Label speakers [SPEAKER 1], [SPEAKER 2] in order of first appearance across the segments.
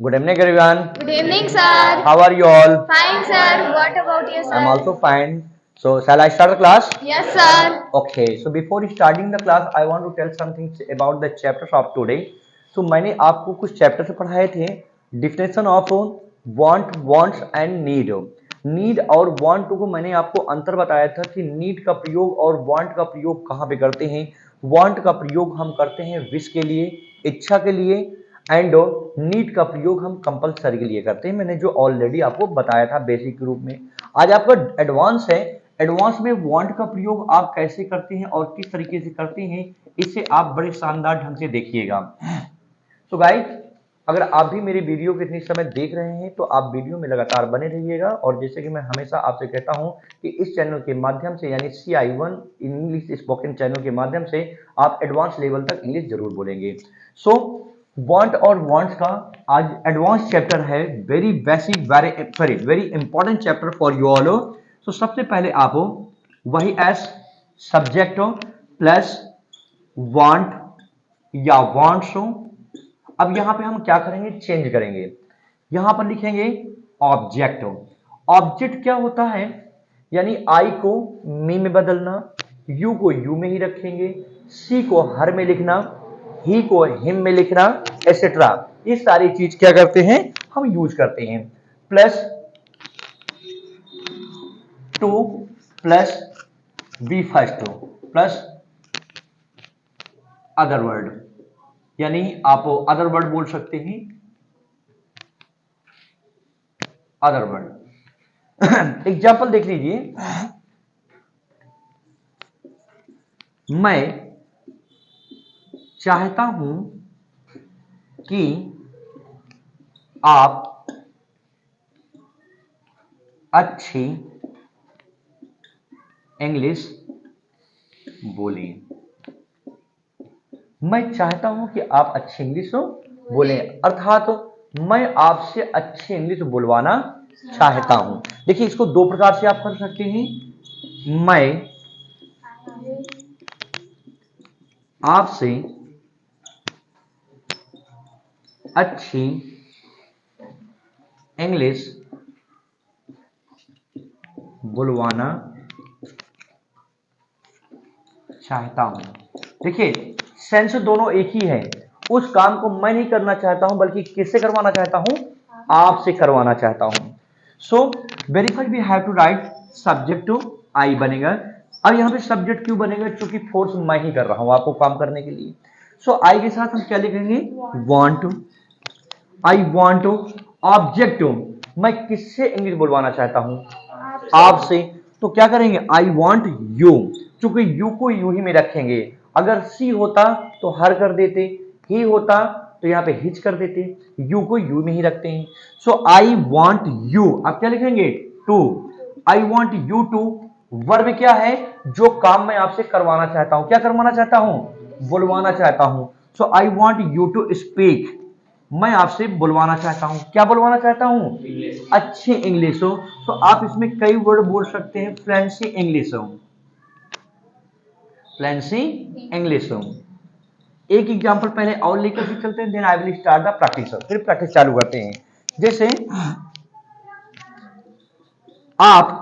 [SPEAKER 1] Good evening, everyone.
[SPEAKER 2] Good evening, sir.
[SPEAKER 1] How are you all?
[SPEAKER 2] Fine, sir. What about you, sir?
[SPEAKER 1] I'm also fine. So, shall I start the class?
[SPEAKER 2] Yes, sir.
[SPEAKER 1] Okay. So, before starting the class, I want to tell something about the chapters of today. So, मैंने आपको कुछ chapters पढ़ाए थे. Definition of want, wants and need. Need और want को मैंने आपको अंतर बताया था कि नीड का प्रयोग और वांट का प्रयोग कहाँ पे करते हैं. वांट का प्रयोग हम करते हैं विश के लिए, इच्छा के लिए, एंड नीड का प्रयोग हम कंपलसरी के लिए करते हैं. मैंने जो ऑलरेडी आपको बताया था बेसिक रूप में. आज आपका एडवांस है. एडवांस में वांट का प्रयोग आप कैसे करते हैं और किस तरीके से करते हैं, इससे आप बड़े शानदार ढंग से देखिएगा. तो गाइस, अगर आप भी मेरी वीडियो को इतनी समय देख रहे हैं तो आप वीडियो में लगातार बने रहिएगा. और जैसे कि मैं हमेशा आपसे कहता हूं कि इस चैनल के माध्यम से यानी CI1 इंग्लिश स्पोकन चैनल के माध्यम से आप एडवांस लेवल तक इंग्लिश जरूर बोलेंगे. सो वांट और वांट्स का आज एडवांस चैप्टर है. Very basic, very important chapter for you all. So सबसे पहले आप वही एस सब्जेक्ट प्लस वांट या वांट्स. अब यहां पे हम क्या करेंगे, चेंज करेंगे. यहां पर लिखेंगे ऑब्जेक्ट. ऑब्जेक्ट क्या होता है, यानी आई को मी में बदलना, यू को यू में ही रखेंगे, सी को हर में लिखना, ही को हिम में लिखना, एसेट्रा. ये सारी चीज क्या करते हैं, हम यूज करते हैं. Plus to plus B first plus other word, यानी आप अदर वर्ड बोल सकते हैं. अदर वर्ड एग्जाम्पल देख लीजिए. मैं चाहता हूं कि आप अच्छी इंग्लिश बोलें. मैं चाहता हूं कि आप अच्छी इंग्लिश बोलें, अर्थात मैं आपसे अच्छी इंग्लिश बोलवाना चाहता हूं. देखिए, इसको दो प्रकार से आप कर सकते हैं. मैं आपसे अच्छी इंग्लिश बुलवाना चाहता हूं. देखिए, सेंस दोनों एक ही है. उस काम को मैं नहीं करना चाहता हूं, बल्कि किससे करवाना चाहता हूं, आपसे करवाना चाहता हूं. So verify we have to write subject to I बनेगा. अब यहां पे सब्जेक्ट क्यों बनेगा, क्योंकि फोर्स मैं ही कर रहा हूं आपको काम करने के लिए. सो आई के साथ हम क्या लिखेंगे, वांट. आई वांट ऑब्जेक्ट, मैं किससे इंग्लिश बुलवाना चाहता हूं, आपसे. तो क्या करेंगे, आई वांट यू. चूंकि यू को यू ही में रखेंगे. अगर सी होता तो हर कर देते, ही होता तो यहां पे हिच कर देते. यू को यू में ही रखते हैं. So I want you. अब क्या लिखेंगे, to. I want you to. Verb क्या है, जो काम मैं आपसे करवाना चाहता हूं. क्या करवाना चाहता हूं, बुलवाना चाहता हूं. So I want you to speak. मैं आपसे बुलवाना चाहता हूं. क्या बुलवाना चाहता हूं, अच्छी इंग्लिश हो. तो आप इसमें कई वर्ड बोल सकते हैं. फ्लुएंसी इंग्लिश हो, फ्लुएंसी इंग्लिश हो. एक एग्जांपल पहले और लेकर के चलते हैं, then I will start the practice. फिर प्रैक्टिस चालू करते हैं. जैसे आप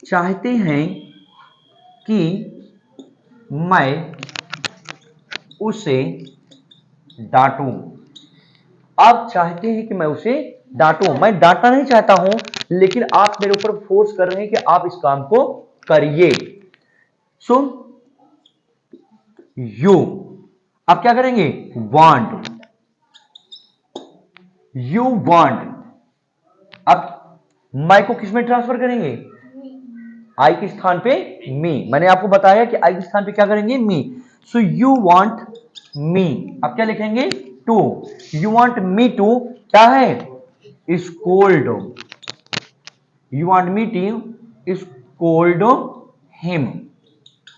[SPEAKER 1] चाहते हैं कि मैं उसे डांटूं. आप चाहते हैं कि मैं उसे डांटूं. मैं डांटना नहीं चाहता हूं, लेकिन आप मेरे ऊपर फोर्स कर रहे हैं कि आप इस काम को करिए. सो यू, आप क्या करेंगे, वांट. You want. अब मैं को किस में ट्रांसफर करेंगे, आई के स्थान पे मी. मैंने आपको बताया कि आई के स्थान पे क्या करेंगे, मी. सो यू वांट मी. अब क्या लिखेंगे, to. You want me to क्या है, scold. You want me to scold him.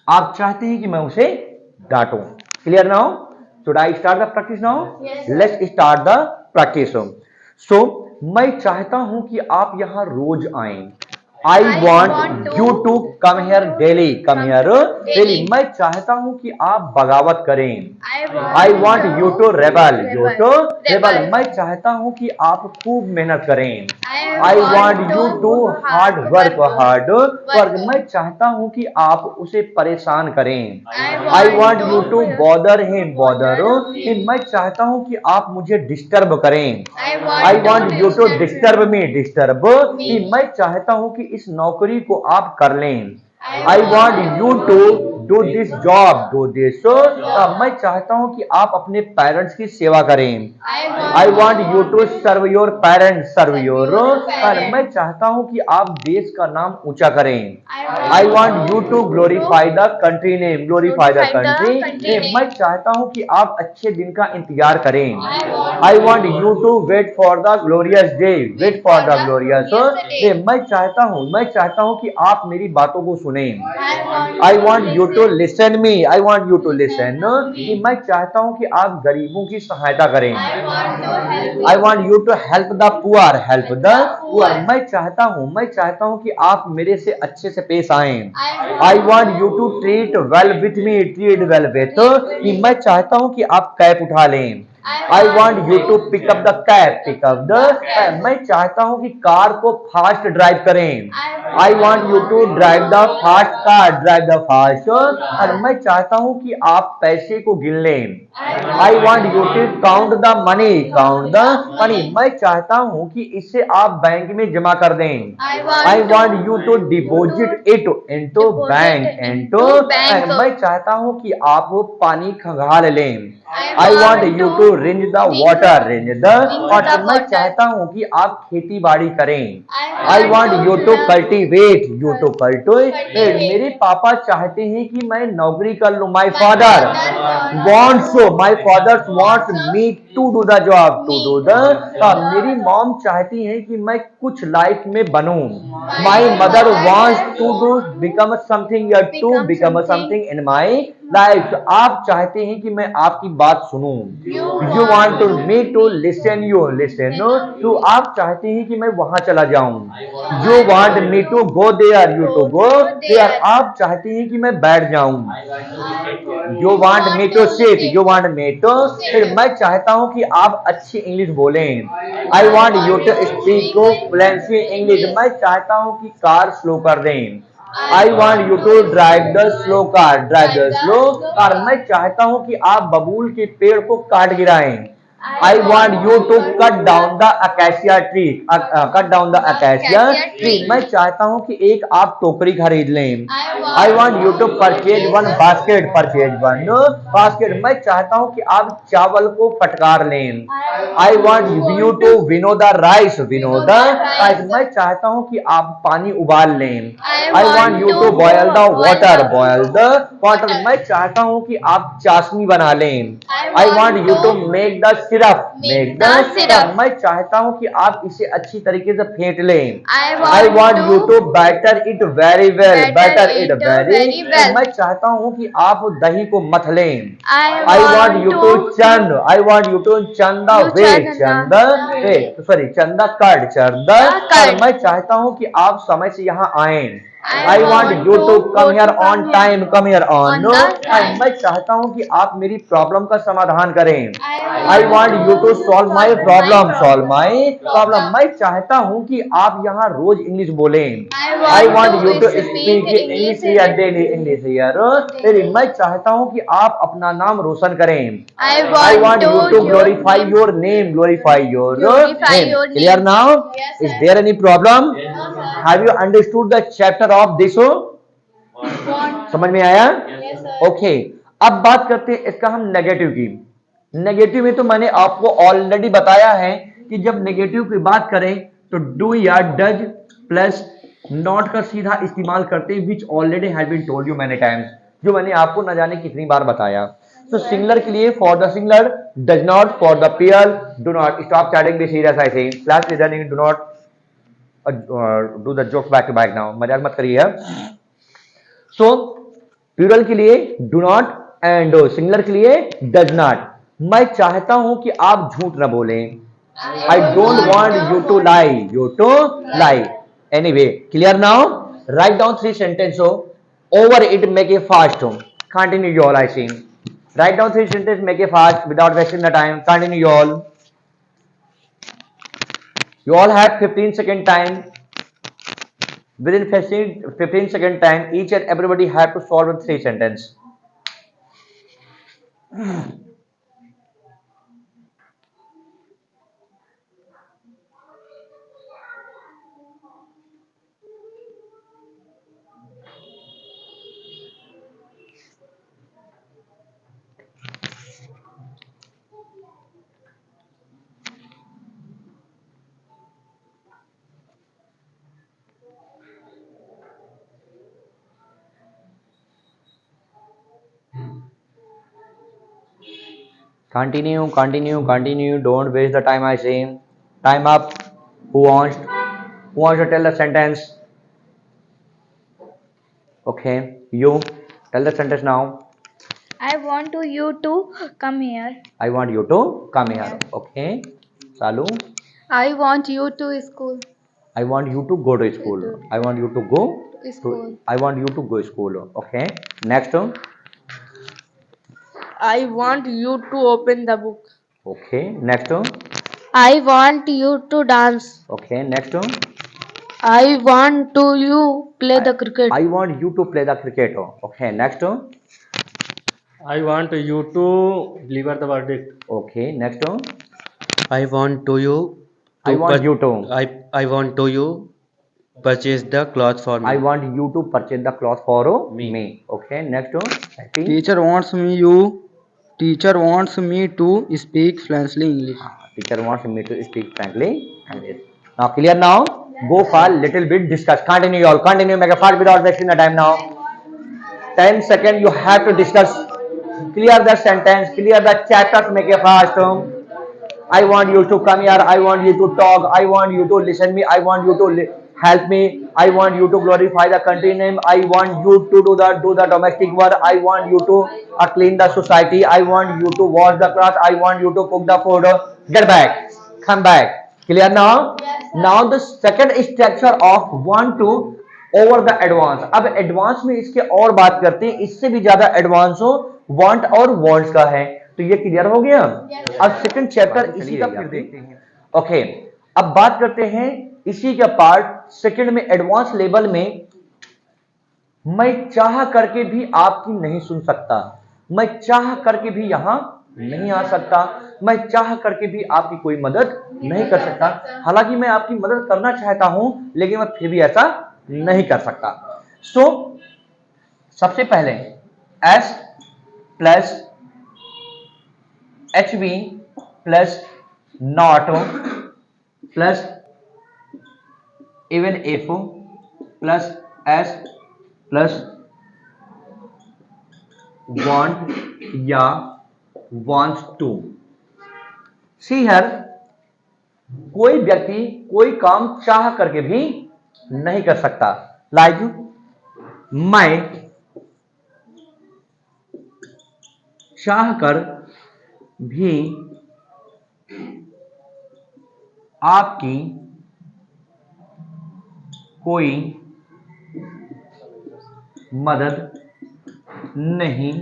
[SPEAKER 1] आप चाहते हैं कि मैं उसे डांटूं. Clear now. Should I start the practice now. Let's start the practice. So मैं चाहता हूं कि आप यहां रोज आएं. I want you to come here daily. Come here daily. मैं चाहता हूँ कि आप बगावत करें. I want you to rebel. You to rebel. मैं चाहता हूँ कि आप खूब मेहनत करें. I want you to hard work. Hard work. मैं चाहता हूँ कि आप उसे परेशान करें. I want you to bother him. Bother him. मैं चाहता हूँ कि आप मुझे डिस्टर्ब करें. I want you to disturb me. Disturb me. मैं चाहता हूँ कि इस नौकरी को आप कर लें. I want you to do this job. Do this. मैं चाहता हूँ कि आप अपने पेरेंट्स की सेवा करें. I want you to serve your parents. Serve your. मैं चाहता हूँ कि आप देश का नाम ऊंचा करें. I want you to glorify the country name. Glorify the country name. मैं चाहता हूँ कि आप अच्छे दिन का इंतजार करें. I want you to wait for the glorious day. Wait for the glorious day. मैं चाहता हूँ कि आप मेरी बातों को सुनें. I want you to listen me. I want you to listen me. मैं चाहता हूँ कि आप गरीबों की सहायता करें. I want you to help the poor. Help the poor. मैं चाहता हूँ कि आप मेरे से अच्छे से पेश आएं. I want you to treat well with me. Treat well with me. मैं चाहता हूँ कि आप कैप उठा लें. I want you to pick up the cab. Pick up the cab. मैं चाहता हूँ कि कार को फास्ट ड्राइव करें. I want you to drive the fast car. Drive the fast. और मैं चाहता हूँ कि आप पैसे को गिन लें. I want you to count the money. Count the money. मैं चाहता हूँ कि इसे आप बैंक में जमा कर दें. I want you to deposit it into bank. Into bank. मैं चाहता हूँ कि आप वो पानी खंगाल लें. I want you to rinse the water. Rinse the water. मैं चाहता हूँ कि आप खेती बाड़ी करें. I want you to cultivate. You to cultivate. मेरे पापा चाहते हैं कि मैं नौकरी कर लूँ. My father wants. My father wants me to do the job. To do the. मेरी मॉम चाहती है कि मैं कुछ लाइफ में बनूं. My mother wants to do become something. To become something in my life. आप चाहते हैं कि मैं आपकी बात सुनूं. You want to me to listen you. Listen to. आप चाहते हैं कि मैं वहां चला जाऊं. You want me to go there. You to go there. आप चाहते हैं कि मैं बैठ जाऊं. You want me to sit. You want me to sit. मैं चाहता हूं कि आप अच्छी इंग्लिश बोलें. I want you to speak fluency English. मैं चाहता हूं कि कार स्लो कर दें. I want you to drive the slow car. Drive the slow car. मैं चाहता हूं कि आप बबूल के पेड़ को काट गिराएं. I want you to cut down the acacia tree. Cut down the acacia tree. मैं चाहता हूं कि एक आप टोकरी खरीद लें. I want you to purchase one basket. Purchase one basket. मैं चाहता हूं कि आप चावल को फटकार लें. I want you to winnow the rice. Winnow the rice. मैं चाहता हूं कि आप पानी उबाल लें. I want you to boil the water. Boil the water. मैं चाहता हूं कि आप चाशनी बना लें. I want you to make the syrup. Make the syrup. मैं चाहता हूँ कि आप इसे अच्छी तरीके से फेंट लें. I want you to batter it very well. Batter it very well. मैं चाहता हूँ कि आप दही को मथ लें. I want you to churn. I want you to churn the wheat. Churn the wheat. Sorry, churn the curd. Churn the curd. मैं चाहता हूँ कि आप समय से यहाँ आएं. I want you to come here on time. Come here on time. मैं चाहता हूँ कि आप मेरी प्रॉब्लम का समाधान करें. I want you to solve my problem. Solve my problem. मैं चाहता हूँ कि आप यहाँ रोज इंग्लिश बोलें. I want you to speak English here daily. English here daily. मैं चाहता हूँ कि आप अपना नाम रोशन करें. I want you to glorify your name. Glorify your name. Clear now? Is there any problem? Have you understood the chapter of this? समझ में आया? ओके. अब बात करते हैं इसका हम नेगेटिव की. नेगेटिव में तो मैंने आपको ऑलरेडी बताया है कि जब नेगेटिव की बात करें तो डू या डज प्लस नॉट का सीधा इस्तेमाल करते हैं, which already had been told you many times, जो मैंने आपको न जाने कितनी बार बताया. तो सिंगुलर के लिए for the singular does not, for the pair do not. Stop chatting be serious. I say class listening, do not do the jokes back to back now. मजाक मत करिए. सो प्लूरल के लिए डू नॉट एंड सिंगुलर के लिए does not. मैं चाहता हूं कि आप झूठ न बोलें. I don't want you to lie. You to lie. Anyway, clear now? Write down 3 sentences. Over it, make it fast. Continue you all, I see. Write down 3 sentences, make it fast without wasting the time. Continue you all. You all have 15-second time. Within 15-second time, each and everybody have to solve with 3 sentences. Continue. Don't waste the time, I say. Time up. Who wants to tell the sentence? Okay, you tell the sentence now.
[SPEAKER 2] I want you to come here.
[SPEAKER 1] I want you to come here. Okay, Salu.
[SPEAKER 2] I want you to school.
[SPEAKER 1] I want you to go to school. I want you to go
[SPEAKER 2] School.
[SPEAKER 1] I want you to go school. Okay. Next.
[SPEAKER 3] I want you to open the book.
[SPEAKER 1] Okay. Next.
[SPEAKER 3] I want you to dance.
[SPEAKER 1] Okay. Next.
[SPEAKER 3] I want to you play the cricket.
[SPEAKER 1] I want you to play the cricket. Okay. Next.
[SPEAKER 4] I want you to deliver the verdict.
[SPEAKER 1] Okay. Next.
[SPEAKER 5] I want to you.
[SPEAKER 1] I want you to.
[SPEAKER 5] I want to you purchase the cloth for me.
[SPEAKER 1] I want you to purchase the cloth for me. Okay. Next. Happy.
[SPEAKER 6] Teacher wants me to speak fluently English.
[SPEAKER 1] Teacher wants me to speak frankly English. Now clear now? Go for little bit discuss. Continue all. Continue. Make a fast without wasting the time now. 10 seconds you have to discuss. Clear the sentence. Clear the chapters. Make a fast. I want you to come here. I want you to talk. I want you to listen me. I want you to help me. I want you to glorify the country name. I want you to do the domestic work. I want you to clean the society. I want you to wash the cloth. I want you to cook the food. Get back. Come back. Clear now? Now the second structure of want to over the advance. अब advance में इसके और बात करते हैं, इससे भी ज्यादा एडवांस हो want और wants का है. तो ये क्लियर हो गया. अब सेकंड चैप्टर इसी का फिर देखते हैं. ओके, अब बात करते हैं इसी का पार्ट सेकंड में एडवांस लेवल में. मैं चाह करके भी आपकी नहीं सुन सकता, मैं चाह करके भी यहां नहीं आ सकता, मैं चाह करके भी आपकी कोई मदद नहीं कर सकता. हालांकि मैं आपकी मदद करना चाहता हूं लेकिन मैं फिर भी ऐसा नहीं कर सकता. सो सबसे पहले S plus H B plus not plus even if plus S plus want या wants to. सी हियर, कोई व्यक्ति कोई काम चाह करके भी नहीं कर सकता. लाइक मैं चाह कर भी आपकी कोई मदद नहीं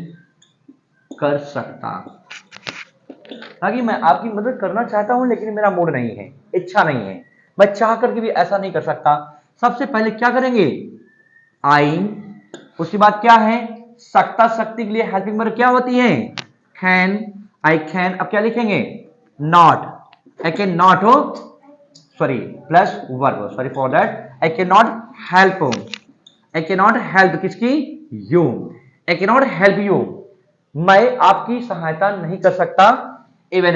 [SPEAKER 1] कर सकता. ताकि मैं आपकी मदद करना चाहता हूं लेकिन मेरा मूड नहीं है, इच्छा नहीं है, मैं चाह करके भी ऐसा नहीं कर सकता. सबसे पहले क्या करेंगे? आई. उसके बाद क्या है? सकता. शक्ति के लिए हेल्पिंग वर्ब क्या होती है? कैन. I can. अब क्या लिखेंगे? नॉट. आई कैन नॉट हो sorry plus verb, sorry for that. I can not help. I can not help किसकी? You. I can not help you. मैं आपकी सहायता नहीं कर सकता. Even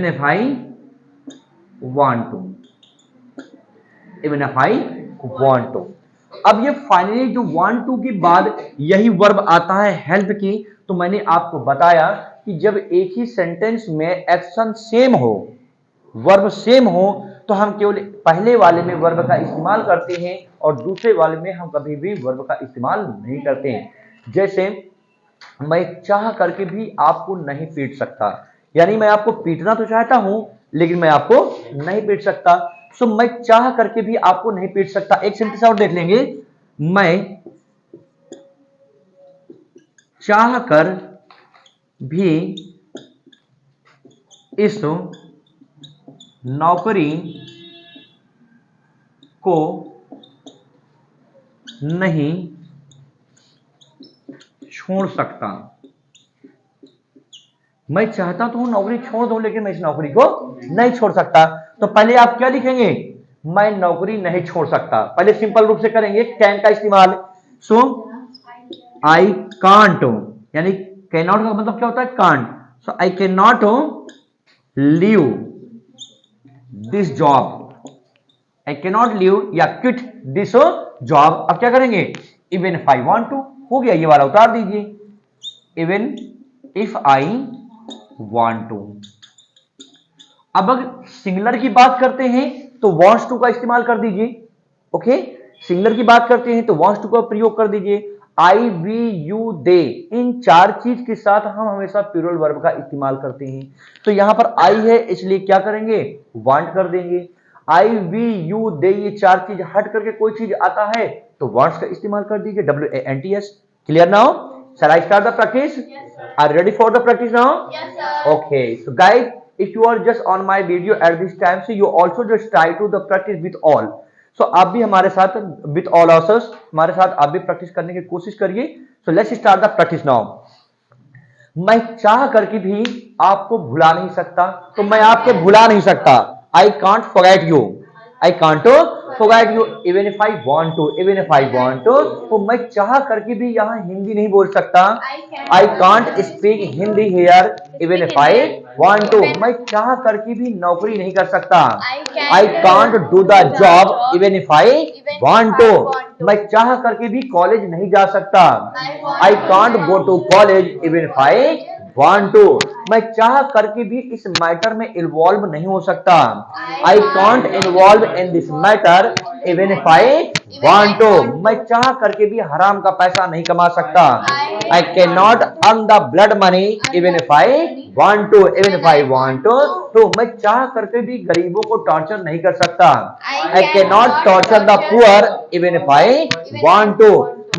[SPEAKER 1] if I want to. Even if I want to. अब ये फाइनली जो वांट टू के बाद यही वर्ब आता है हेल्प की. तो मैंने आपको बताया कि जब एक ही सेंटेंस में एक्शन सेम हो, वर्ब सेम हो, तो हम केवल पहले वाले में वर्ब का इस्तेमाल करते हैं और दूसरे वाले में हम कभी भी वर्ब का इस्तेमाल नहीं करते हैं. जैसे मैं चाह करके भी आपको नहीं पीट सकता, यानी मैं आपको पीटना तो चाहता हूं लेकिन मैं आपको नहीं पीट सकता. सो मैं चाह करके भी आपको नहीं पीट सकता। एक सेंटेंस और देख लेंगे, मैं चाह कर भी इस नौकरी को नहीं छोड़ सकता। मैं चाहता तो हूं नौकरी छोड़ दूं, लेकिन मैं इस नौकरी को नहीं छोड़ सकता। तो पहले आप क्या लिखेंगे, मैं नौकरी नहीं छोड़ सकता। पहले सिंपल रूप से करेंगे कैन का इस्तेमाल। सो आई कांट, यानी कैन नॉट का मतलब क्या होता है, can't. So I can not leave this job, I can not leave या क्विट दिस जॉब। अब क्या करेंगे, even if I want to, हो गया, ये वाला उतार दीजिए, even if I want to. अब अगर सिंगुलर की बात करते हैं तो वांट्स टू का इस्तेमाल कर दीजिए। ओके, सिंगुलर की बात करते हैं तो वांट्स टू का प्रयोग कर दीजिए। आई, वी, यू, दे, इन चार चीज के साथ हम हमेशा प्लूरल वर्ब का इस्तेमाल करते हैं। तो यहां पर आई है, इसलिए क्या करेंगे, वांट कर देंगे। आई, वी, यू, दे, ये चार चीज हट करके कोई चीज आता है तो वांट्स का इस्तेमाल कर दीजिए, WANTS। Clear now? Shall I start the practice? Are you ready for the practice now?
[SPEAKER 2] Yes, sir.
[SPEAKER 1] Okay, so guys, if you are just on my video at this time, so you also just try to the practice with all. So आप भी हमारे साथ with all of us, हमारे साथ आप भी practice करने की कोशिश करिए। So let's start the practice now. मैं चाह करके भी आपको भुला नहीं सकता, तो मैं आपको भुला नहीं सकता। I can't forget you. I can't forget you even if I want to. Even if I want to, तो मैं चाह करके भी यहाँ हिंदी नहीं बोल सकता। I can't speak Hindi here even if I want to. मैं चाह करके भी नौकरी नहीं कर सकता। I can't do the job even if I want to. मैं चाह करके भी कॉलेज नहीं जा सकता। I can't go to college even if I want to. मैं चाह करके भी इस मैटर में इन्वॉल्व नहीं हो सकता। I can't involve in this matter even if I want to. मैं चाह करके भी हराम का पैसा नहीं कमा सकता। I cannot earn the blood money even if I want to. Even if I want to, तो मैं चाह करके भी गरीबों को टॉर्चर नहीं कर सकता। I cannot torture the poor even if I want to.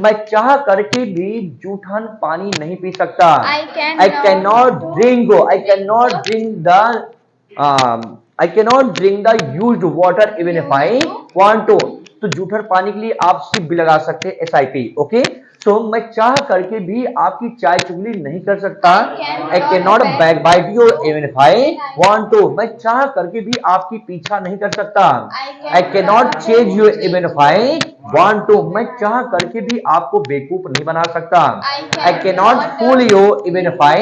[SPEAKER 1] मैं चाह करके भी जूठन पानी नहीं पी सकता। I cannot drink the used water even if I want to. तो जूठन पानी के लिए आप सिप भी लगा सकते हैं, SIP। ओके, सो मैं चाह करके भी आपकी चाय चुगली नहीं कर सकता। I cannot backbite you even if I want to. मैं चाह करके भी आपकी पीछा नहीं कर सकता। I cannot chase you even if I want to. मैं चाह करके भी आपको बेवकूफ नहीं बना सकता। I cannot fool you even if I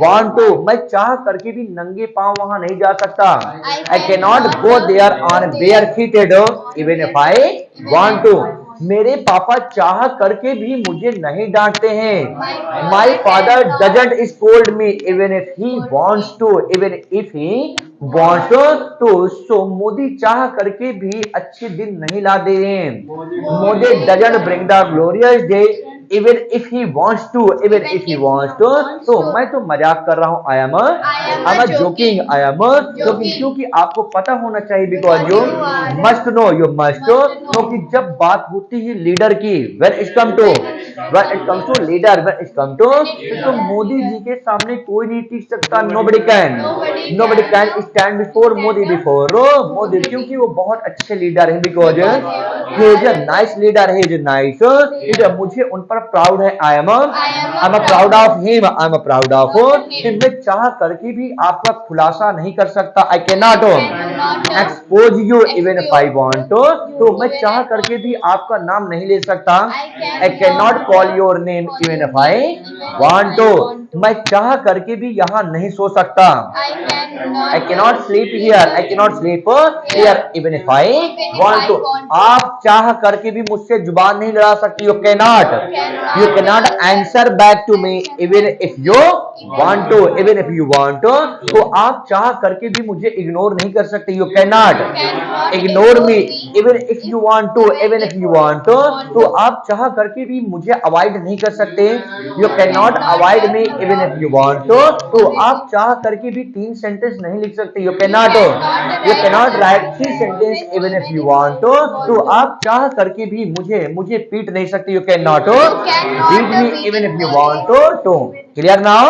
[SPEAKER 1] want to. मैं चाह करके भी नंगे पांव वहां नहीं जा सकता। I cannot go there on barefooted even if I want to. मेरे पापा चाह करके भी मुझे नहीं डांटते हैं। My father doesn't scold me even if he wants to. Even if he wants to. So Modi चाह करके भी अच्छे दिन नहीं लाते हैं। Modi doesn't bring the glorious day even if he wants to. Even if he wants to. तो मैं तो मजाक कर रहा हूँ। I am joking. I am joking. क्योंकि आपको पता होना चाहिए, because you must know. You must know, क्योंकि जब बात होती है लीडर की, when it comes to leader, when it comes to, तो मोदी जी के सामने कोई नहीं टिक सकता। Nobody can stand before Modi before Modi, क्योंकि वो बहुत अच्छे लीडर हैं। Because he is a nice leader. He is a nice leader. मुझे उन पर प्राउड है। I am proud of him. I am proud of him. मैं चाह करके भी आपका खुलासा नहीं कर सकता। I cannot expose you even if I want to. तो मैं चाह करके भी आपका नाम नहीं ले सकता। I cannot call your name even if I want to. मैं चाह करके भी यहाँ नहीं सो सकता। I cannot sleep here. I cannot sleep here even if I want to. आप चाह करके भी मुझसे जुबान नहीं लड़ा सकती। You cannot answer back to me even if you want to, even if you want to, तो आप चाह करके भी मुझे इग्नोर नहीं कर सकते. You cannot ignore me even if you want to, even if you want to, तो आप चाह करके भी मुझे अवॉइड नहीं कर सकते. You cannot avoid me even if you want to, तो आप चाह करके भी 3 सेंटेंस नहीं लिख सकते. You cannot write 3 sentence even if you want to, तो आप चाह करके भी मुझे पीट नहीं सकते. You cannot beat me even if you want to. Clear now?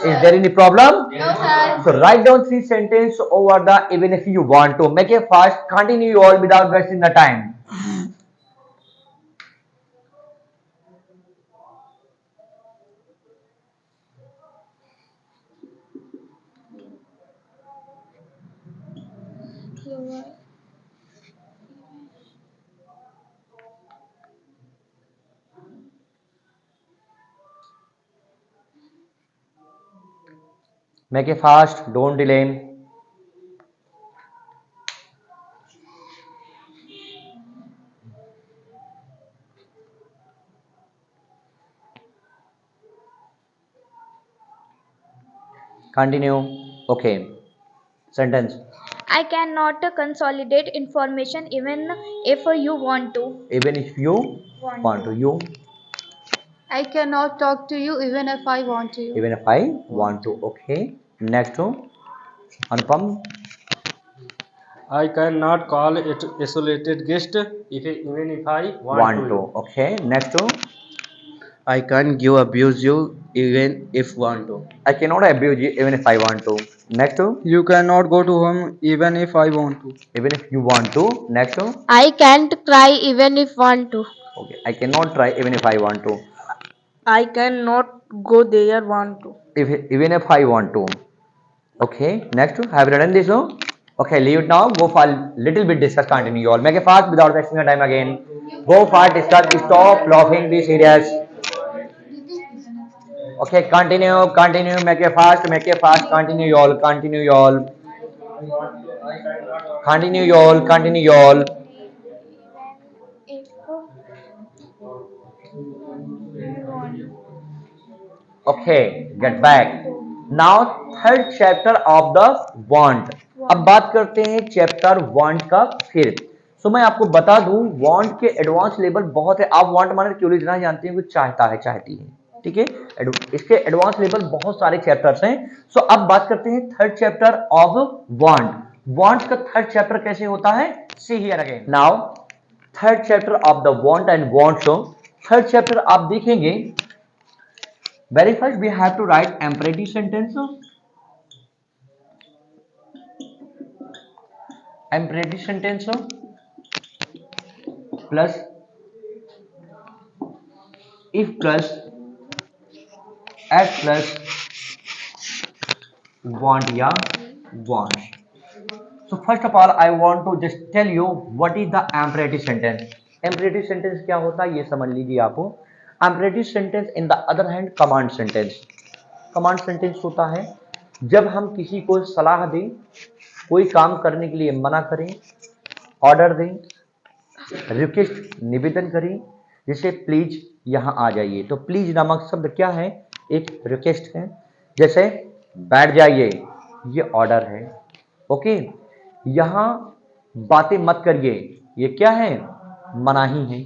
[SPEAKER 1] Is there any problem?
[SPEAKER 2] No, sir.
[SPEAKER 1] So write down 3 sentences over the even if you want to. Make it fast. Continue you all without wasting the time. Make it fast. Don't delay. Continue. Okay. Sentence.
[SPEAKER 2] I cannot consolidate information even if you want to.
[SPEAKER 1] Even if you want to. You.
[SPEAKER 3] I cannot talk to you even if I want to.
[SPEAKER 1] Even if I want to. Okay. Next one. Anupam.
[SPEAKER 4] I cannot call it isolated guest even if I
[SPEAKER 1] Want to. Okay. Next one.
[SPEAKER 5] I can't give abuse you even if want to.
[SPEAKER 1] I cannot abuse you even if I want to. Next one.
[SPEAKER 6] You cannot go to home even if I want to.
[SPEAKER 1] Even if you want to. Next one.
[SPEAKER 3] I can't cry even if want to.
[SPEAKER 1] Okay. I cannot try even if I want to.
[SPEAKER 3] I cannot go there want to.
[SPEAKER 1] Even if I want to. Okay. Next one. Have you written this one? Okay. Leave it now. Go for little bit discuss. Continue you all. Make it fast without wasting your time again. Go fast. Discuss. Stop laughing. Be serious. Okay. Continue. Make it fast. Continue you all. Continue you all. Okay, get back. Now third chapter of the want. अब बात करते हैं chapter want का फिर. सो मैं आपको बता दूं want के एडवांस लेवल बहुत है. आप want माने क्यों लिखना जानते हैं कि चाहता है, चाहती है. ठीक है, इसके एडवांस लेवल बहुत सारे चैप्टर्स हैं. सो अब बात करते हैं third chapter of want. want का थर्ड चैप्टर कैसे होता है? See here again. Now third chapter of the want and want. So third chapter आप देखेंगे. Very first we have to write imperative sentence. Imperative sentence plus if plus at plus want या want. So first of all I want to just tell you what is the imperative sentence. Imperative sentence क्या होता है ये समझ लीजिए आप. Imperative sentence in the other hand command sentence. Command sentence होता है जब हम किसी को सलाह दें, कोई काम करने के लिए मना करें, ऑर्डर दें, रिक्वेस्ट निवेदन करें, जैसे प्लीज यहाँ आ जाइए. तो प्लीज नामक शब्द क्या है? एक रिक्वेस्ट है. जैसे बैठ जाइए, ये ऑर्डर है. ओके, यहाँ बातें मत करिए, ये क्या है? मनाही है.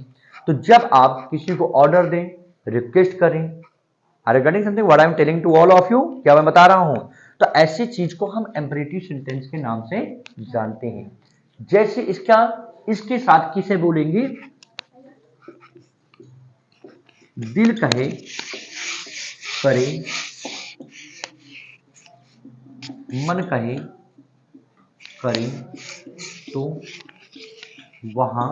[SPEAKER 1] तो जब आप किसी को ऑर्डर दें, रिक्वेस्ट करें, are you getting something what I am telling to all of you? क्या मैं बता रहा हूं? तो ऐसी चीज को हम इंपेरेटिव सेंटेंस के नाम से जानते हैं. जैसे इसके साथ किसे बोलेंगे? दिल कहे करे, मन कहे करे, तो वहां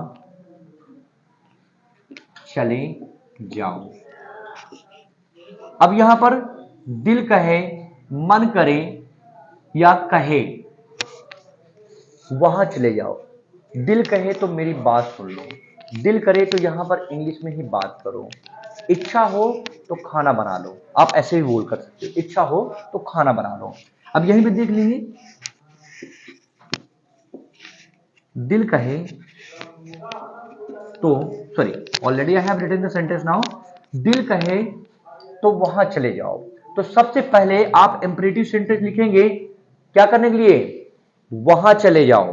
[SPEAKER 1] चले जाओ. अब यहां पर दिल कहे, मन करे या कहे वहां चले जाओ. दिल कहे तो मेरी बात सुन लो, दिल करे तो यहां पर इंग्लिश में ही बात करो. इच्छा हो तो खाना बना लो. आप ऐसे ही बोल कर सकते हो, इच्छा हो तो खाना बना लो. अब यहीं पे देख लीजिए, दिल कहे तो sorry already I have written the sentence now. दिल कहे तो वहां चले जाओ. तो सबसे पहले आप इंपरेटिव सेंटेंस लिखेंगे क्या करने के लिए, वहां चले जाओ।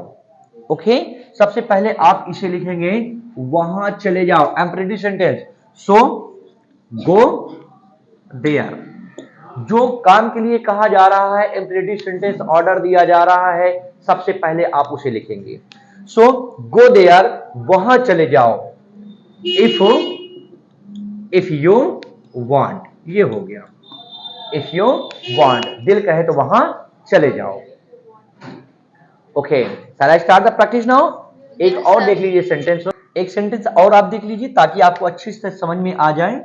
[SPEAKER 1] ओके, सबसे पहले आप इसे लिखेंगे वहां चले जाओ, imperative sentence. So go there, जो काम के लिए कहा जा रहा है, इंपरेटिव सेंटेंस ऑर्डर दिया जा रहा है, सबसे पहले आप उसे लिखेंगे। सो गो देयर, वहां चले जाओ। इफ यू वांट, ये हो गया। इफ यू वांट, दिल कहे तो वहां चले जाओ। Okay, shall I start the practice now? एक और देख लीजिए सेंटेंस, एक सेंटेंस और आप देख लीजिए ताकि आपको अच्छी से समझ में आ जाए।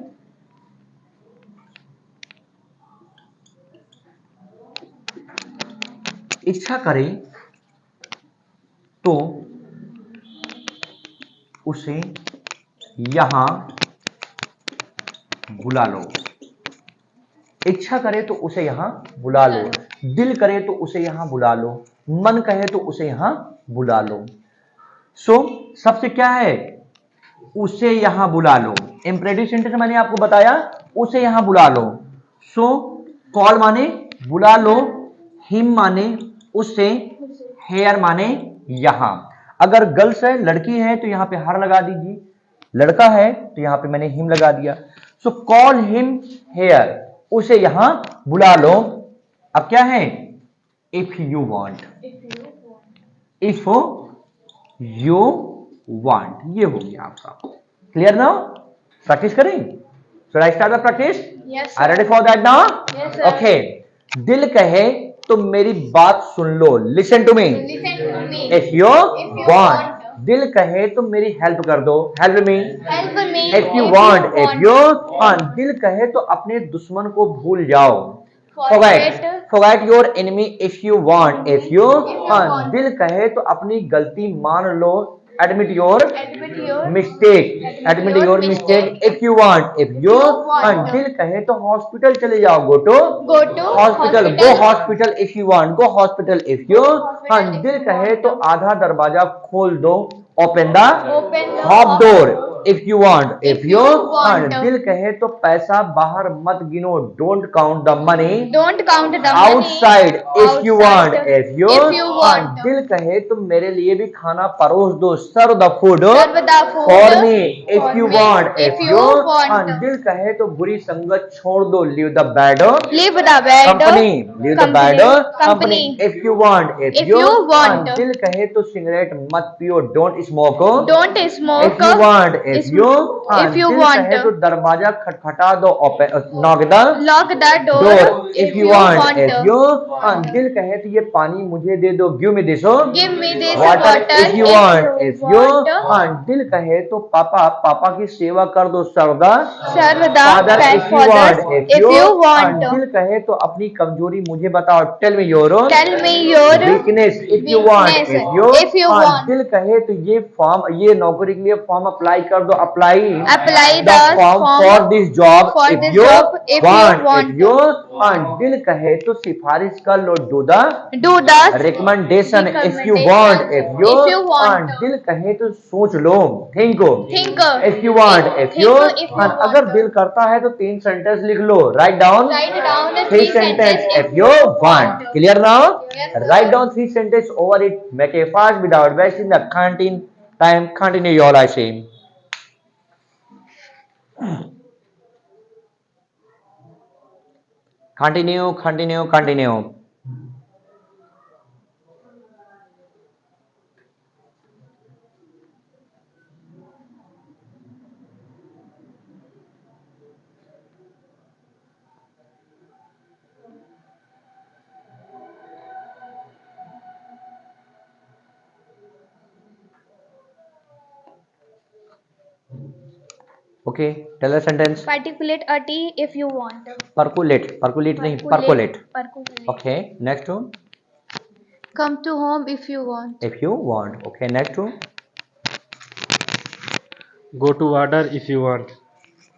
[SPEAKER 1] इच्छा करे तो उसे यहां बुला लो। इच्छा करे तो उसे यहां बुला लो, दिल करे तो उसे यहां बुला लो, मन कहे तो उसे यहां बुला लो। सो सबसे क्या है, उसे यहां बुला लो। इंपरेटिव सेंटेंस मैंने आपको बताया, उसे यहां बुला लो। सो कॉल माने बुला लो, हिम माने उससे, हेयर माने यहां। अगर गर्ल्स है, लड़की है, तो यहां पे हर लगा दीजिए, लड़का है तो यहां पे मैंने हिम लगा दिया। सो कॉल हिम हेयर, उसे यहां बुला लो। अब क्या है, if you want, if you want, ये हो गया आपका। Clear now? प्रैक्टिस करें? Should I start the practice?
[SPEAKER 2] Yes,
[SPEAKER 1] Are you ready for that now?
[SPEAKER 2] Yes, sir.
[SPEAKER 1] Okay. दिल कहे तो मेरी बात सुन लो, listen to me.
[SPEAKER 2] Listen to me.
[SPEAKER 1] If you want, दिल कहे तो मेरी हेल्प कर दो, help me.
[SPEAKER 2] Help me.
[SPEAKER 1] If you want, if you want, दिल कहे तो अपने दुश्मन को भूल जाओ। Forget your enemy if you want. If you want, दिल कहे तो अपनी गलती मान लो, admit your mistake. Admit your mistake if you want. If you want, दिल कहे तो हॉस्पिटल चले जाओ, go to hospital. Go hospital if you want. Go hospital if you want. दिल कहे तो आधा दरवाजा खोल दो, open the half door if you want. If you want, दिल कहे तो पैसा बाहर मत गिनो, don't count the money
[SPEAKER 2] Don't count the money
[SPEAKER 1] outside if you want. If you
[SPEAKER 2] want.
[SPEAKER 1] want, दिल कहे तो मेरे लिए भी खाना परोस दो, serve the food
[SPEAKER 2] Serve the food
[SPEAKER 1] for me if
[SPEAKER 2] for
[SPEAKER 1] you
[SPEAKER 2] me
[SPEAKER 1] want.
[SPEAKER 2] if you want.
[SPEAKER 1] दिल कहे तो बुरी संगत छोड़ दो, leave the bad
[SPEAKER 2] Leave the bad
[SPEAKER 1] company, leave the bad
[SPEAKER 2] company.
[SPEAKER 1] if you want. If
[SPEAKER 2] you want.
[SPEAKER 1] दिल कहे तो सिगरेट मत पियो, don't smoke.
[SPEAKER 2] Don't smoke.
[SPEAKER 1] If you want, if you
[SPEAKER 2] दिल
[SPEAKER 1] want, कहे तो दरवाजा खटखटा दो, knock the
[SPEAKER 2] Lock the door.
[SPEAKER 1] door if you want. If you दिल कहे तो ये पानी मुझे दे दो, give me this
[SPEAKER 2] Give me this
[SPEAKER 1] water
[SPEAKER 2] water
[SPEAKER 1] if you want. If you दिल कहे तो पापा की सेवा कर दो, serve the
[SPEAKER 2] Serve the
[SPEAKER 1] father if you want.
[SPEAKER 2] if you want.
[SPEAKER 1] दिल कहे तो अपनी कमजोरी मुझे बताओ, tell me your
[SPEAKER 2] Tell me your
[SPEAKER 1] weakness if you want.
[SPEAKER 2] if you want.
[SPEAKER 1] दिल कहे तो ये नौकरी के लिए फॉर्म अप्लाई कर दो, apply
[SPEAKER 2] the
[SPEAKER 1] form
[SPEAKER 2] form
[SPEAKER 1] for this job
[SPEAKER 2] for
[SPEAKER 1] if
[SPEAKER 2] this
[SPEAKER 1] you
[SPEAKER 2] job if you want.
[SPEAKER 1] if you दिल कहे तो सिफारिश कर लो, do the recommendation if you want. If you
[SPEAKER 2] want.
[SPEAKER 1] दिल कहे तो सोच लो, think
[SPEAKER 2] Think
[SPEAKER 1] if you want. If you
[SPEAKER 2] if you want.
[SPEAKER 1] अगर दिल करता है तो 3 सेंटेंस लिख लो, write down
[SPEAKER 2] Write down the
[SPEAKER 1] 3 sentences if you want. Clear now?
[SPEAKER 2] Yes, sir.
[SPEAKER 1] Write down 3 sentences over it. Make a fast without wasting the canteen time. Continue your I say. Continue. Okay, tell a sentence.
[SPEAKER 2] Particulate a tea if you want.
[SPEAKER 1] Percolate नहीं, percolate.
[SPEAKER 2] Percolate.
[SPEAKER 1] Okay, next one.
[SPEAKER 3] Come to home if you want.
[SPEAKER 1] If you want. Okay, next one.
[SPEAKER 4] Go to water if you want.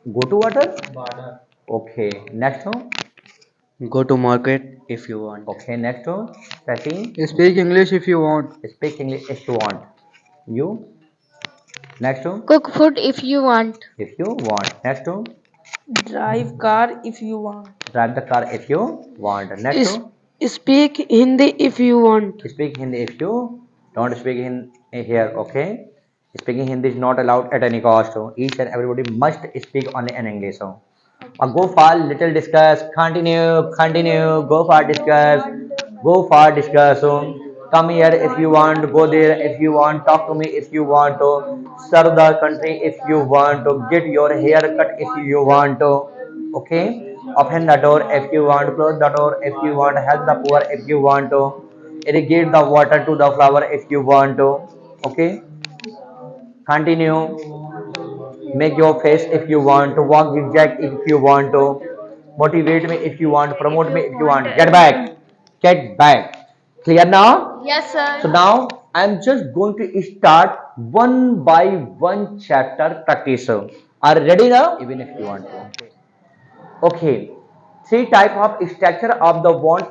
[SPEAKER 1] Go to water. Okay, next one.
[SPEAKER 5] Go to market if you want.
[SPEAKER 1] Okay, next one. Setting.
[SPEAKER 6] Speak English if you want.
[SPEAKER 1] Speak English if you want. You. Next one.
[SPEAKER 3] Cook food if you want.
[SPEAKER 1] If you want. Next one.
[SPEAKER 3] Drive car if you want.
[SPEAKER 1] drive the car if you want. Next,
[SPEAKER 3] Speak Hindi if you want.
[SPEAKER 1] speak Hindi if you don't speak here. Okay, speaking Hindi is not allowed at any cost. Each and everybody must speak only in English. Go for little discuss. Continue. Go for discuss. Go for discuss. Come here if you want. Go there if you want. Talk to me if you want to. Serve the country if you want to. Get your hair cut if you want to. Okay. Open the door if you want. Close the door if you want. Help the poor if you want to. Irrigate the water to the flower if you want to. Okay. Continue. Make your face if you want to. Walk zigzag if you want to. Motivate me if you want. Promote me if you want. Get back. Get back. Clear now?
[SPEAKER 2] Yes, sir.
[SPEAKER 1] So now I'm just going to start one by one chapter practice. Are you ready now? Even if you want to. Okay. Three type of structure of the bond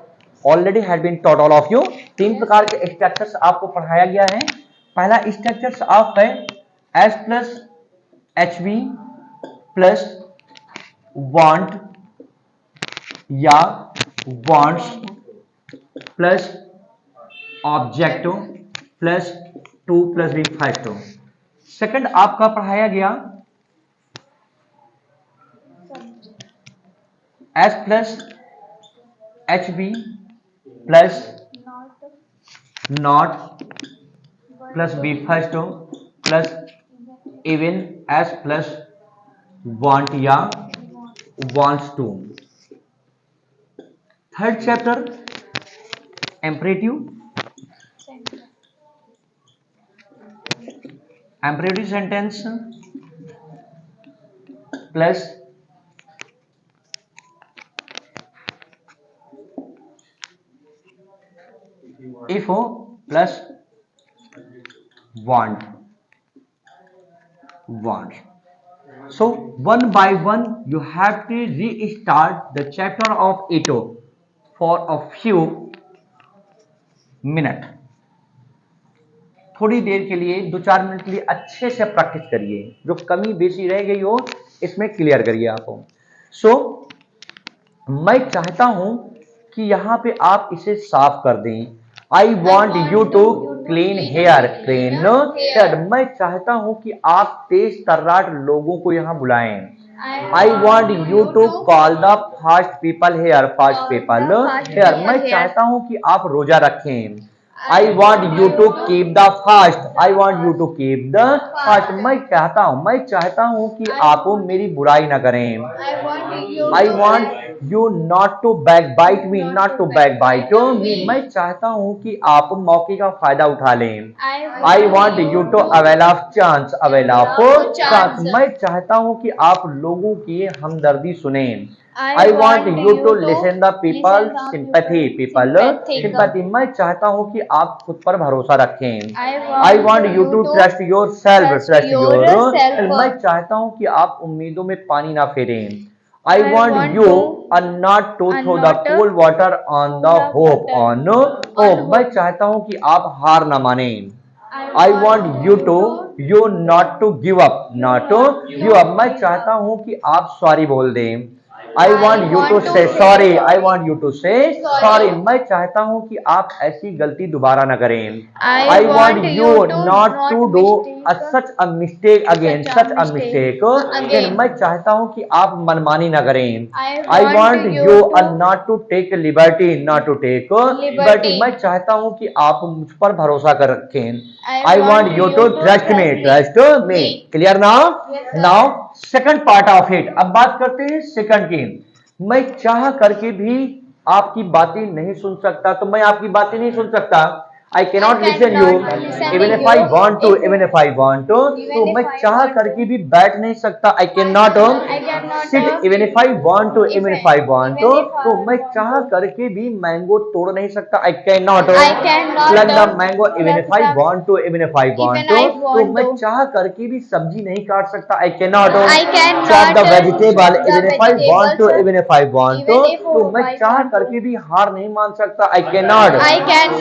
[SPEAKER 1] already had been taught all of you. तीन प्रकार के structures आपको पढ़ाया गया है. पहला structures आप है S plus HV plus want या wants plus object plus 2 plus B fact. Second आपका पढ़ाया गया S plus H B plus not plus B first plus even S plus want या wants to. Third chapter imperative sentence plus if plus want. So one by one you have to restart the chapter of it for a few minutes. थोड़ी देर के लिए 2-4 minute के लिए अच्छे से practice करिए. जो कमी बेसी रह गई हो इसमें क्लियर करिए आप. सो मैं चाहता हूं कि यहाँ पे आप इसे साफ कर दें. I want you to clean here. Clean here. मैं चाहता हूं कि आप तेज तर्राट लोगों को यहाँ बुलाएं. I want you to call the fast people here. Fast people here. मैं चाहता हूं कि आप रोजा रखें. I want you to keep the fast. I want you to keep the fast. मैं चाहता हूँ कि आप मेरी बुराई ना करें. I want you not to backbite me. Not to backbite me. मैं चाहता हूँ कि आप मौके का फायदा उठा लें. I want you to avail of chance. Avail of chance. मैं चाहता हूँ कि आप लोगों की हमदर्दी सुनें. I want you to listen the people sympathy. Sympathy. मैं चाहता हूँ कि आप खुद पर भरोसा रखें. I want you to trust yourself. Trust yourself. मैं चाहता हूँ कि आप उम्मीदों में पानी ना फेरें. I want you not to throw the cold water on the hope. On hope. मैं चाहता हूँ कि आप हार ना मानें. I want you not to give up. Not to give up. मैं चाहता हूँ कि आप सॉरी बोल दें. I want you to say sorry. I want you to say sorry. मैं चाहता हूँ कि आप ऐसी गलती दोबारा न करें. I want you not to do such a mistake again. Such a mistake again. मैं चाहता हूँ कि आप मनमानी न करें. I want you not to take liberty. Not to take liberty. मैं चाहता हूँ कि आप मुझ पर भरोसा कर रखें. I want you to trust me. Trust me. Clear now? Now second part of it. अब बात करते हैं सेकंड की. मैं चाह करके भी आपकी बातें नहीं सुन सकता, तो मैं आपकी बातें नहीं सुन सकता. I cannot listen you even if I want to. Even if I want to. तो मैं चाह करके भी बैठ नहीं सकता. I cannot sit even if I want to. Even if I want to. तो मैं चाह करके भी मैंगो तोड़ नहीं सकता. I cannot pluck the mango even if I want to. Even if I want to. तो मैं चाह करके भी सब्जी नहीं काट सकता. I cannot chop the vegetable even if I want to. Even if I want to. तो मैं चाह करके भी हार नहीं मान सकता. I cannot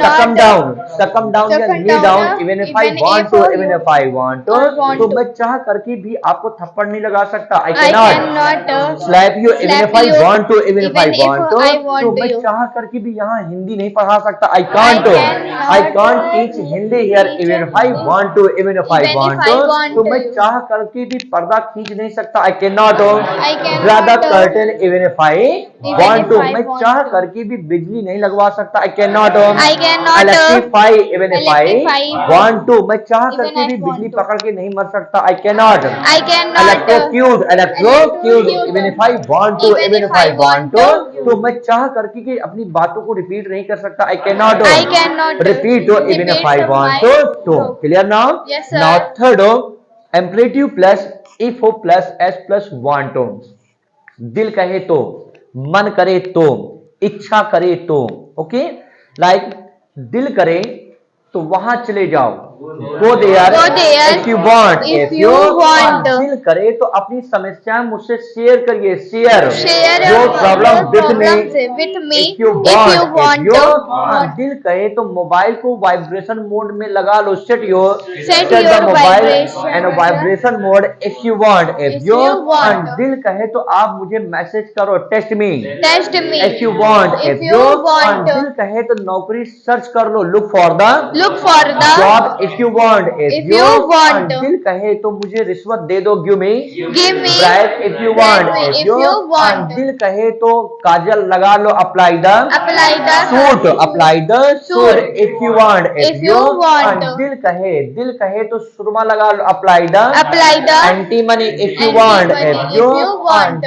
[SPEAKER 1] succumb down. Succumb down या
[SPEAKER 2] Succumb
[SPEAKER 1] knee down
[SPEAKER 2] down,
[SPEAKER 1] even if I
[SPEAKER 2] even
[SPEAKER 1] want
[SPEAKER 2] if
[SPEAKER 1] to,
[SPEAKER 2] you
[SPEAKER 1] even if I want to.
[SPEAKER 2] want
[SPEAKER 1] तो
[SPEAKER 2] to.
[SPEAKER 1] मैं चाह करके भी आपको थप्पड़ नहीं लगा सकता. I
[SPEAKER 2] I
[SPEAKER 1] cannot
[SPEAKER 2] cannot
[SPEAKER 1] slap you even
[SPEAKER 2] slap
[SPEAKER 1] if I
[SPEAKER 2] you
[SPEAKER 1] want to, even if I
[SPEAKER 2] even if
[SPEAKER 1] want to.
[SPEAKER 2] I want
[SPEAKER 1] तो मैं
[SPEAKER 2] to.
[SPEAKER 1] चाह करके भी यहाँ हिंदी नहीं पढ़ा सकता. I can't teach Hindi here even if I want to, even if I
[SPEAKER 2] Even if
[SPEAKER 1] want
[SPEAKER 2] I
[SPEAKER 1] to.
[SPEAKER 2] want
[SPEAKER 1] तो मैं
[SPEAKER 2] to.
[SPEAKER 1] चाह करके भी पर्दा खींच नहीं सकता. I cannot
[SPEAKER 2] I cannot
[SPEAKER 1] draw the curtain even if I want
[SPEAKER 2] if
[SPEAKER 1] to.
[SPEAKER 2] I
[SPEAKER 1] मैं
[SPEAKER 2] want
[SPEAKER 1] चाह
[SPEAKER 2] to.
[SPEAKER 1] करके भी बिजली नहीं लगवा सकता. I cannot
[SPEAKER 2] I cannot
[SPEAKER 1] electrify even if I
[SPEAKER 2] electrify
[SPEAKER 1] want to. मैं चाह
[SPEAKER 2] even
[SPEAKER 1] करके
[SPEAKER 2] I
[SPEAKER 1] भी
[SPEAKER 2] want
[SPEAKER 1] बिजली
[SPEAKER 2] to.
[SPEAKER 1] पकड़ के नहीं मर सकता. I cannot
[SPEAKER 2] I cannot
[SPEAKER 1] electrocute even if I want to, even if I want to. तो मैं चाह करके कि अपनी बातों को रिपीट नहीं कर सकता. I cannot
[SPEAKER 2] I cannot
[SPEAKER 1] repeat even if I
[SPEAKER 2] repeat
[SPEAKER 1] want
[SPEAKER 2] my
[SPEAKER 1] to.
[SPEAKER 2] to.
[SPEAKER 1] Clear now?
[SPEAKER 2] Yes, sir.
[SPEAKER 1] Now third imperative plus if plus s plus want to. दिल कहे तो, मन करे तो, इच्छा करे तो. ओके, लाइक दिल करे तो वहां चले जाओ. Go there
[SPEAKER 2] Go there
[SPEAKER 1] if you want.
[SPEAKER 2] if you want.
[SPEAKER 1] दिल करे तो अपनी समस्याएं मुझसे शेयर करिए. Share
[SPEAKER 2] Share
[SPEAKER 1] your
[SPEAKER 2] your
[SPEAKER 1] problem with me.
[SPEAKER 2] problems with me
[SPEAKER 1] If you
[SPEAKER 2] if
[SPEAKER 1] want,
[SPEAKER 2] you want
[SPEAKER 1] if you
[SPEAKER 2] to.
[SPEAKER 1] दिल कहे तो मोबाइल को वाइब्रेशन मोड में लगा लो. Set your
[SPEAKER 2] Set your
[SPEAKER 1] the mobile
[SPEAKER 2] vibration
[SPEAKER 1] and a vibration mode if you want. If
[SPEAKER 2] If
[SPEAKER 1] you
[SPEAKER 2] you want.
[SPEAKER 1] दिल कहे तो आप मुझे मैसेज करो. Text me
[SPEAKER 2] Test me
[SPEAKER 1] if you want.
[SPEAKER 2] if you want.
[SPEAKER 1] दिल कहे तो नौकरी सर्च कर लो. Look for the
[SPEAKER 2] Look for the
[SPEAKER 1] job if you want.
[SPEAKER 2] If you want.
[SPEAKER 1] दिल कहे तो मुझे रिश्वत दे दो. Give me
[SPEAKER 2] give me
[SPEAKER 1] bribe if you
[SPEAKER 2] bribe
[SPEAKER 1] want.
[SPEAKER 2] if you want.
[SPEAKER 1] दिल कहे तो काजल लगा लो. Apply the
[SPEAKER 2] apply the
[SPEAKER 1] suit. Apply the suit if you want.
[SPEAKER 2] If you want.
[SPEAKER 1] दिल कहे तो सुरमा लगा लो. Apply the
[SPEAKER 2] apply the
[SPEAKER 1] anti money if you
[SPEAKER 2] Anti
[SPEAKER 1] want.
[SPEAKER 2] money if you want.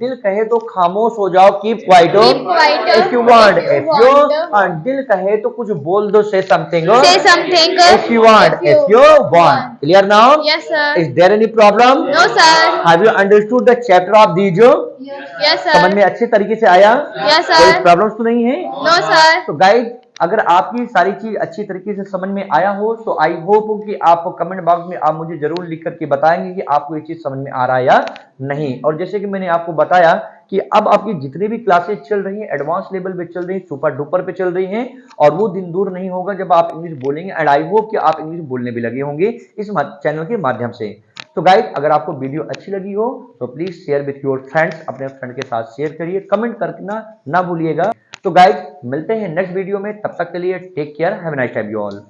[SPEAKER 1] दिल कहे तो खामोश हो जाओ. Keep quiet
[SPEAKER 2] Keep quiet
[SPEAKER 1] if you want.
[SPEAKER 2] if you want.
[SPEAKER 1] दिल कहे तो कुछ बोल दो. Say something
[SPEAKER 2] say something
[SPEAKER 1] if you want. If you want. Clear now?
[SPEAKER 2] Yes, sir.
[SPEAKER 1] Is there any problem?
[SPEAKER 2] No, sir.
[SPEAKER 1] Have you understood the chapter of these?
[SPEAKER 2] Yes,
[SPEAKER 1] समझ
[SPEAKER 2] sir.
[SPEAKER 1] में अच्छे तरीके से आया?
[SPEAKER 2] Yes,
[SPEAKER 1] कोई
[SPEAKER 2] sir.
[SPEAKER 1] प्रॉब्लम्स तो नहीं है?
[SPEAKER 2] No, sir.
[SPEAKER 1] तो गाइड, अगर आपकी सारी चीज अच्छी तरीके से समझ में आया हो तो आई होप कि आप कमेंट बॉक्स में आप मुझे जरूर लिख करके बताएंगे कि आपको ये चीज समझ में आ रहा है या नहीं. और जैसे कि मैंने आपको बताया कि अब आपकी जितनी भी क्लासेस चल रही हैं एडवांस लेवल पे चल रही हैं, सुपर डुपर पे चल रही हैं, और वो दिन दूर नहीं होगा जब आप इंग्लिश बोलेंगे. एंड आई होप कि आप इंग्लिश बोलने भी लगे होंगे इस चैनल के माध्यम से. तो गाइड, अगर आपको वीडियो अच्छी लगी हो तो please share with your friends. अपने फ्रेंड के साथ शेयर करिए, कमेंट करना ना भूलिएगा. तो गाइड, मिलते हैं नेक्स्ट वीडियो में. तब तक के लिए take care. Have a nice time you all.